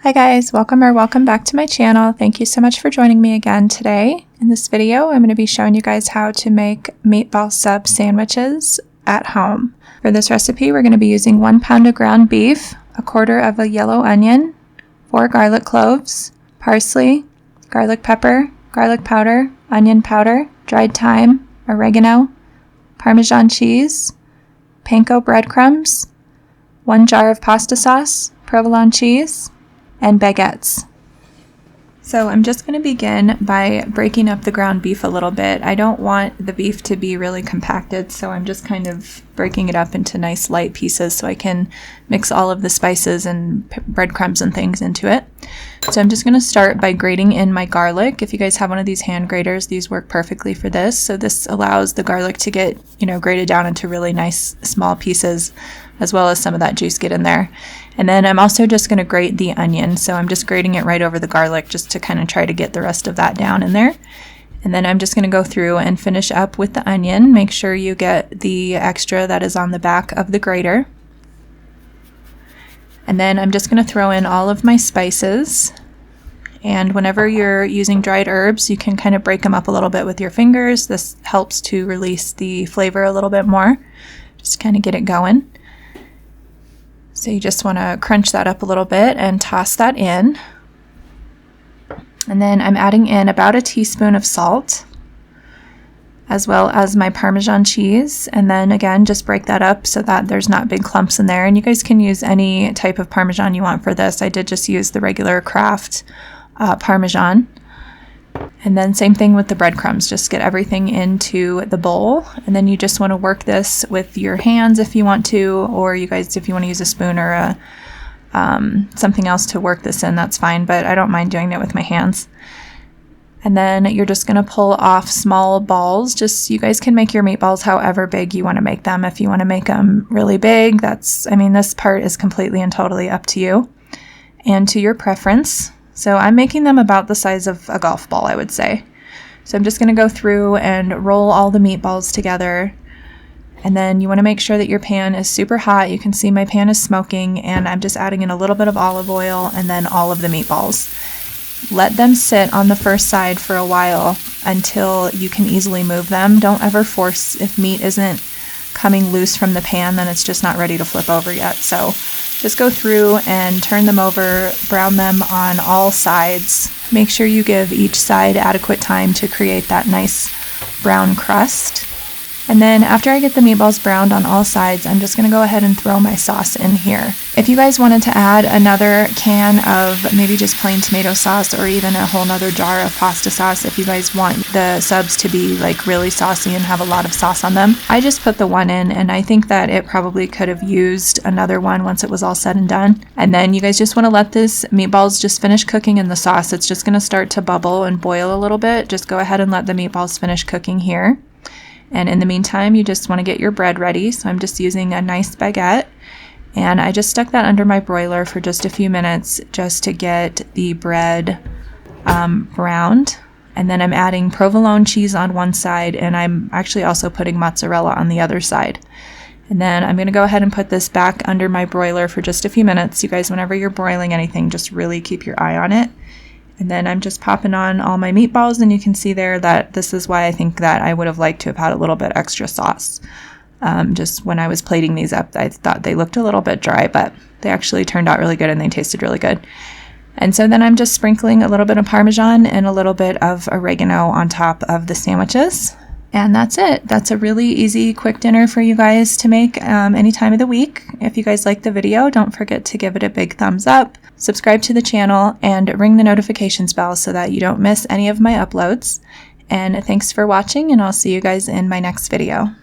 Hi guys, welcome back to my channel. Thank you so much for joining me again today. In this video, I'm going to be showing you guys how to make meatball sub sandwiches at home. For this recipe, we're going to be using 1 pound of ground beef, a quarter of a yellow onion, 4 garlic cloves, parsley, garlic pepper, garlic powder, onion powder, dried thyme, oregano, parmesan cheese, panko breadcrumbs, 1 jar of pasta sauce, provolone cheese, and baguettes. So I'm just going to begin by breaking up the ground beef a little bit. I don't want the beef to be really compacted, so I'm just kind of breaking it up into nice light pieces so I can mix all of the spices and breadcrumbs and things into it. So I'm just going to start by grating in my garlic. If you guys have one of these hand graters, these work perfectly for this. So this allows the garlic to get, grated down into really nice small pieces, as well as some of that juice get in there. And then I'm also just going to grate the onion. So I'm just grating it right over the garlic just to kind of try to get the rest of that down in there. And then I'm just going to go through and finish up with the onion. Make sure you get the extra that is on the back of the grater. And then I'm just going to throw in all of my spices. And whenever you're using dried herbs, you can kind of break them up a little bit with your fingers. This helps to release the flavor a little bit more. Just kind of get it going. So you just want to crunch that up a little bit and toss that in. And then I'm adding in about a teaspoon of salt, as well as my Parmesan cheese. And then again, just break that up so that there's not big clumps in there. And you guys can use any type of Parmesan you want for this. I did just use the regular Kraft Parmesan. And then same thing with the breadcrumbs, just get everything into the bowl. And then you just want to work this with your hands if you want to, or you guys, if you want to use a spoon or something else to work this in, that's fine, but I don't mind doing it with my hands. And then you're just going to pull off small balls. You guys can make your meatballs however big you want to make them. If you want to make them really big, this part is completely and totally up to you and to your preference. So I'm making them about the size of a golf ball, I would say. So I'm just going to go through and roll all the meatballs together. And then you want to make sure that your pan is super hot. You can see my pan is smoking, and I'm just adding in a little bit of olive oil and then all of the meatballs. Let them sit on the first side for a while until you can easily move them. Don't ever force. If meat isn't coming loose from the pan, then it's just not ready to flip over yet. So just go through and turn them over, brown them on all sides. Make sure you give each side adequate time to create that nice brown crust. And then after I get the meatballs browned on all sides, I'm just going to go ahead and throw my sauce in here. If you guys wanted to add another can of maybe just plain tomato sauce, or even a whole nother jar of pasta sauce, if you guys want the subs to be like really saucy and have a lot of sauce on them, I just put the one in, and I think that it probably could have used another one once it was all said and done. And then you guys just want to let this meatballs just finish cooking in the sauce. It's just going to start to bubble and boil a little bit. Just go ahead and let the meatballs finish cooking here. And in the meantime, you just want to get your bread ready. So I'm just using a nice baguette, and I just stuck that under my broiler for just a few minutes just to get the bread browned. And then I'm adding provolone cheese on one side, and I'm actually also putting mozzarella on the other side. And then I'm going to go ahead and put this back under my broiler for just a few minutes. You guys, whenever you're broiling anything, just really keep your eye on it. And then I'm just popping on all my meatballs, and you can see there that this is why I think that I would have liked to have had a little bit extra sauce. Just when I was plating these up, I thought they looked a little bit dry, but they actually turned out really good and they tasted really good. And so then I'm just sprinkling a little bit of Parmesan and a little bit of oregano on top of the sandwiches. And that's it. That's a really easy, quick dinner for you guys to make any time of the week. If you guys like the video, don't forget to give it a big thumbs up, subscribe to the channel, and ring the notifications bell so that you don't miss any of my uploads. And thanks for watching, and I'll see you guys in my next video.